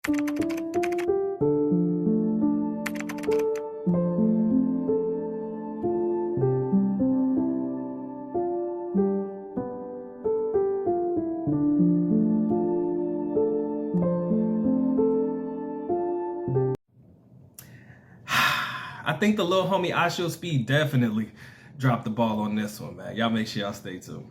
I think the little homie IShowSpeed definitely dropped the ball on this one, man. Y'all make sure y'all stay tuned.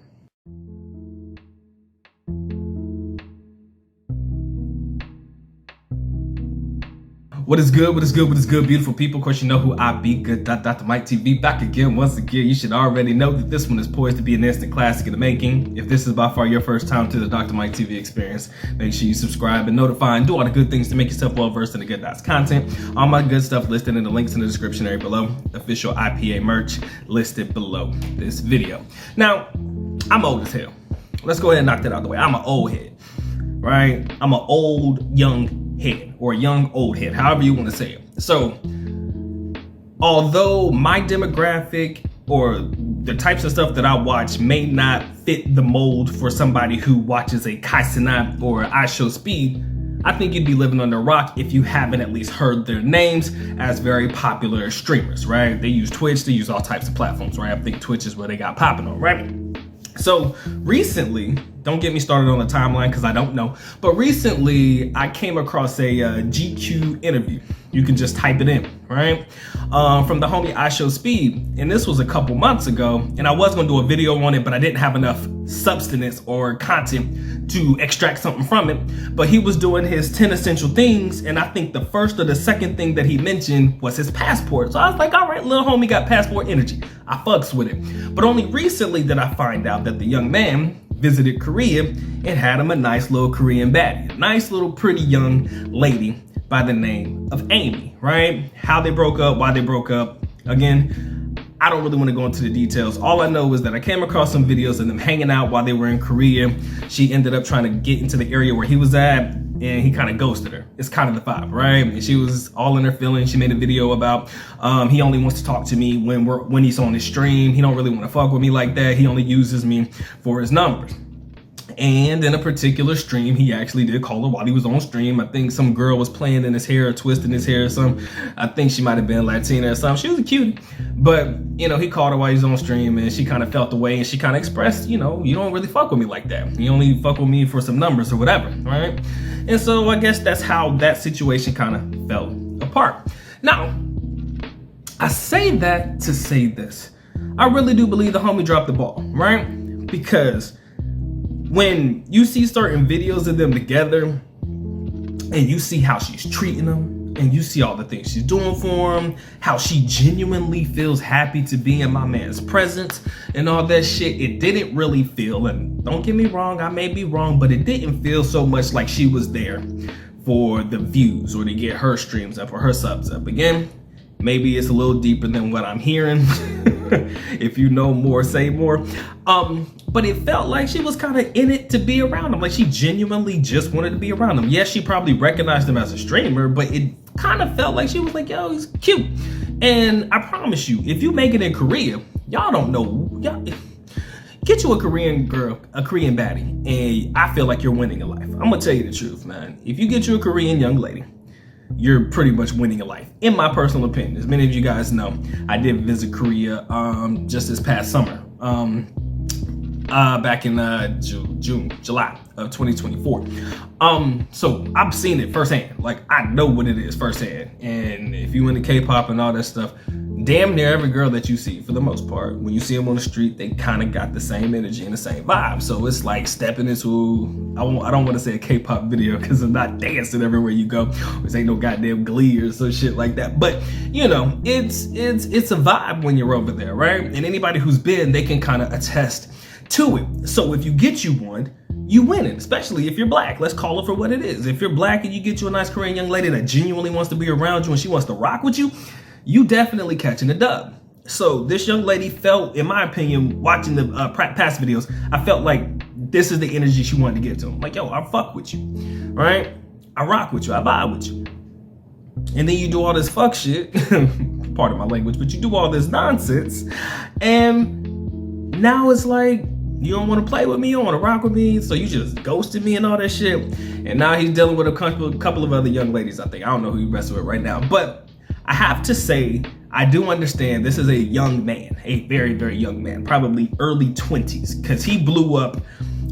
What is good? What is good? What is good, beautiful people? Of course, you know who I be. Good. Dr. Mike TV back again. Once again, you should already know that this one is poised to be an instant classic in the making. If this is by far your first time to the Dr. Mike TV experience, make sure you subscribe and notify and do all the good things to make yourself well versed in the good dots content. All my good stuff listed in the links in the description area below. Official IPA merch listed below this video. Now, I'm old as hell. Let's go ahead and knock that out of the way. I'm an old head, right? I'm an old, young head, or a young old head, however you want to say it. So although my demographic or the types of stuff that I watch may not fit the mold for somebody who watches a CUTIE or IShowSpeed, I think you'd be living under a rock if you haven't at least heard their names as very popular streamers, right? They use Twitch, they use all types of platforms, right? I think Twitch is where they got popping on, right? So recently, don't get me started on the timeline because I don't know, but recently I came across a GQ interview. You can just type it in, right? From the homie IShowSpeed, and this was a couple months ago, and I was gonna do a video on it, but I didn't have enough substance or content to extract something from it. But he was doing his 10 essential things, and I think the first or the second thing that he mentioned was his passport. So I was like, all right, little homie got passport energy. I fucks with it. But only recently did I find out that the young man visited Korea and had him a nice little Korean baddie, a nice little pretty young lady by the name of Amy, right? How they broke up, why they broke up. Again, I don't really want to go into the details. All I know is that I came across some videos of them hanging out while they were in Korea. She ended up trying to get into the area where he was at, and he kind of ghosted her. It's kind of the vibe, right? And she was all in her feelings. She made a video about he only wants to talk to me when he's on his stream. He don't really want to fuck with me like that. He only uses me for his numbers. And in a particular stream, he actually did call her while he was on stream. I think some girl was playing in his hair or twisting his hair or something. I think she might have been Latina or something. She was a cutie. But, you know, he called her while he was on stream, and she kind of felt the way, and she kind of expressed, you know, you don't really fuck with me like that. You only fuck with me for some numbers or whatever, right? And so I guess that's how that situation kind of fell apart. Now, I say that to say this. I really do believe the homie dropped the ball, right? Because when you see certain videos of them together and you see how she's treating them and you see all the things she's doing for him, how she genuinely feels happy to be in my man's presence and all that shit, it didn't really feel, and don't get me wrong, I may be wrong, but it didn't feel so much like she was there for the views or to get her streams up or her subs up. Again, maybe it's a little deeper than what I'm hearing. If you know more, say more. But it felt like she was kind of in it to be around him. Like she genuinely just wanted to be around him. Yes, she probably recognized him as a streamer, but it kind of felt like she was like, yo, he's cute. And I promise you, if you make it in Korea, y'all don't know. Y'all, get you a Korean girl, a Korean baddie, and I feel like you're winning in life. I'm gonna tell you the truth, man. If you get you a Korean young lady, you're pretty much winning in life, in my personal opinion. As many of you guys know, I did visit Korea just this past summer, back in July of 2024. So I've seen it firsthand. Like I know what it is firsthand. And if you into K-pop and all that stuff, damn near every girl that you see, for the most part, when you see them on the street, they kind of got the same energy and the same vibe. So it's like stepping into, I don't want to say a K-pop video because I'm not dancing everywhere you go. This ain't no goddamn Glee or some shit like that. But you know, it's a vibe when you're over there, right? And anybody who's been, they can kind of attest to it. So if you get you one, you win it, especially if you're black. Let's call it for what it is. If you're black and you get you a nice Korean young lady that genuinely wants to be around you and she wants to rock with you, you definitely catching a dub. So this young lady felt, in my opinion, watching the past videos, I felt like this is the energy she wanted to get to him. Like, yo, I fuck with you, right? I rock with you, I vibe with you. And then you do all this fuck shit, pardon my language, but you do all this nonsense, and now it's like, You don't want to play with me, you don't want to rock with me, so you just ghosted me and all that shit. And now he's dealing with a couple of other young ladies, I think. I don't know who he's wrestling with right now. But I have to say, I do understand this is a young man, a very, very young man, probably early 20s, because he blew up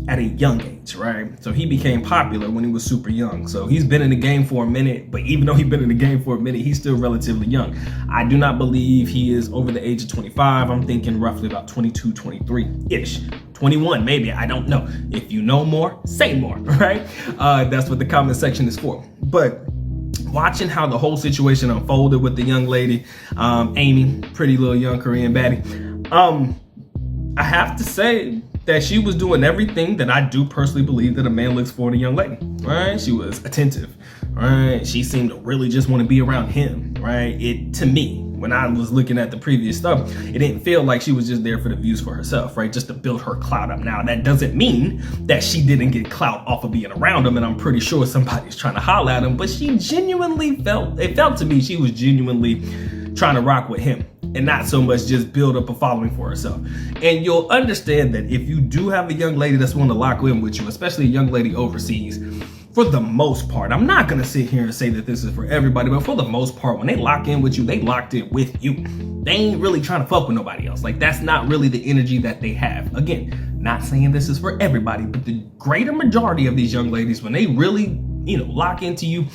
at a young age, right? So he became popular when he was super young. So he's been in the game for a minute, but even though he's been in the game for a minute, he's still relatively young. I do not believe he is over the age of 25. I'm thinking roughly about 22, 23-ish. 21, maybe, I don't know. If you know more, say more, right? That's what the comment section is for. But watching how the whole situation unfolded with the young lady, Amy, pretty little young Korean baddie, I have to say that she was doing everything that I do personally believe that a man looks for in a young lady, right? She was attentive, right? She seemed to really just want to be around him, right? To me, when I was looking at the previous stuff, it didn't feel like she was just there for the views for herself, right? Just to build her clout up. Now, that doesn't mean that she didn't get clout off of being around him, and I'm pretty sure somebody's trying to holler at him, but she genuinely it felt to me she was genuinely trying to rock with him and not so much just build up a following for herself. And you'll understand that if you do have a young lady that's willing to lock in with you, especially a young lady overseas, for the most part, I'm not gonna sit here and say that this is for everybody, but for the most part, when they lock in with you, they locked in with you. They ain't really trying to fuck with nobody else. Like, that's not really the energy that they have. Again, not saying this is for everybody, but the greater majority of these young ladies, when they really, lock into you,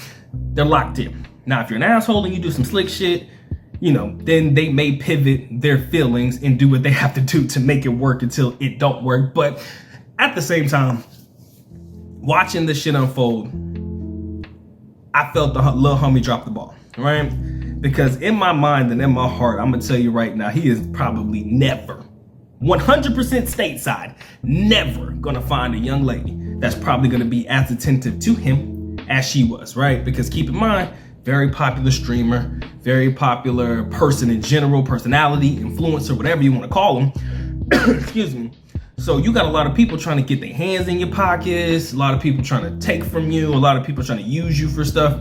they're locked in. Now, if you're an asshole and you do some slick shit, then they may pivot their feelings and do what they have to do to make it work until it don't work. But at the same time, watching this shit unfold, I felt the little homie drop the ball, right? Because in my mind and in my heart, I'm gonna tell you right now, he is probably never, 100% stateside, never gonna find a young lady that's probably gonna be as attentive to him as she was, right? Because keep in mind, very popular streamer, very popular person in general, personality, influencer, whatever you want to call him. Excuse me. So you got a lot of people trying to get their hands in your pockets, a lot of people trying to take from you, a lot of people trying to use you for stuff.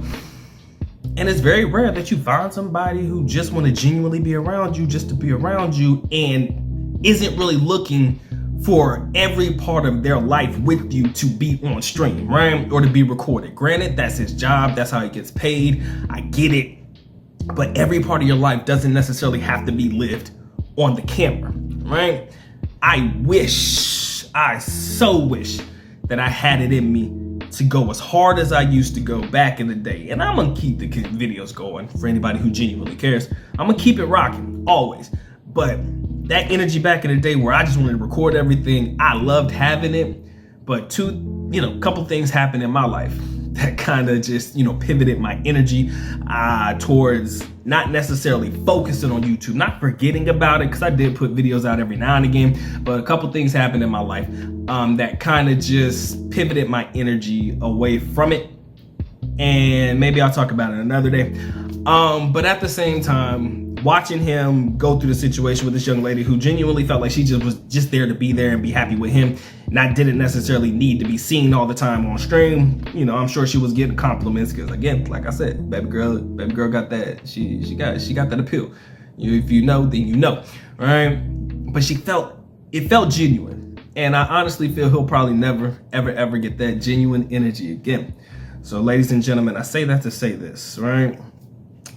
And it's very rare that you find somebody who just want to genuinely be around you just to be around you and isn't really looking for every part of their life with you to be on stream, right? Or to be recorded. Granted, that's his job. That's how he gets paid. I get it. But every part of your life doesn't necessarily have to be lived on the camera, right? I so wish that I had it in me to go as hard as I used to go back in the day. And I'm gonna keep the videos going for anybody who genuinely cares. I'm gonna keep it rocking, always. But that energy back in the day where I just wanted to record everything, I loved having it. But a couple things happened in my life that kind of just, pivoted my energy towards not necessarily focusing on YouTube, not forgetting about it, because I did put videos out every now and again, but a couple things happened in my life that kind of just pivoted my energy away from it. And maybe I'll talk about it another day. But at the same time, watching him go through the situation with this young lady who genuinely felt like she was just there to be there and be happy with him, and I didn't necessarily need to be seen all the time on stream. I'm sure she was getting compliments because, again, like I said, baby girl got that. She got that appeal. If you know, then you know, right? But it felt genuine, and I honestly feel he'll probably never, ever get that genuine energy again. So, ladies and gentlemen, I say that to say this, right?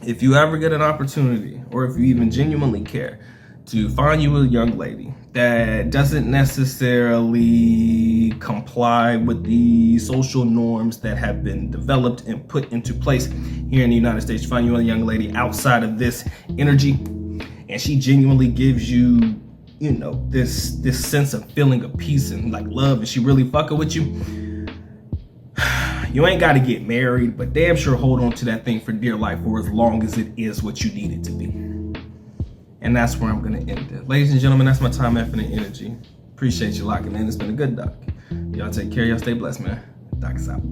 If you ever get an opportunity, or if you even genuinely care, to find you a young lady that doesn't necessarily comply with the social norms that have been developed and put into place here in the United States, find you a young lady outside of this energy, and she genuinely gives you, this sense of feeling of peace and like love, and she really fucking with you, you ain't got to get married, but damn sure hold on to that thing for dear life for as long as it is what you need it to be. And that's where I'm going to end it. Ladies and gentlemen, that's my time, effort, and energy. Appreciate you locking in. It's been a good doc. Y'all take care. Y'all stay blessed, man. Doc is out.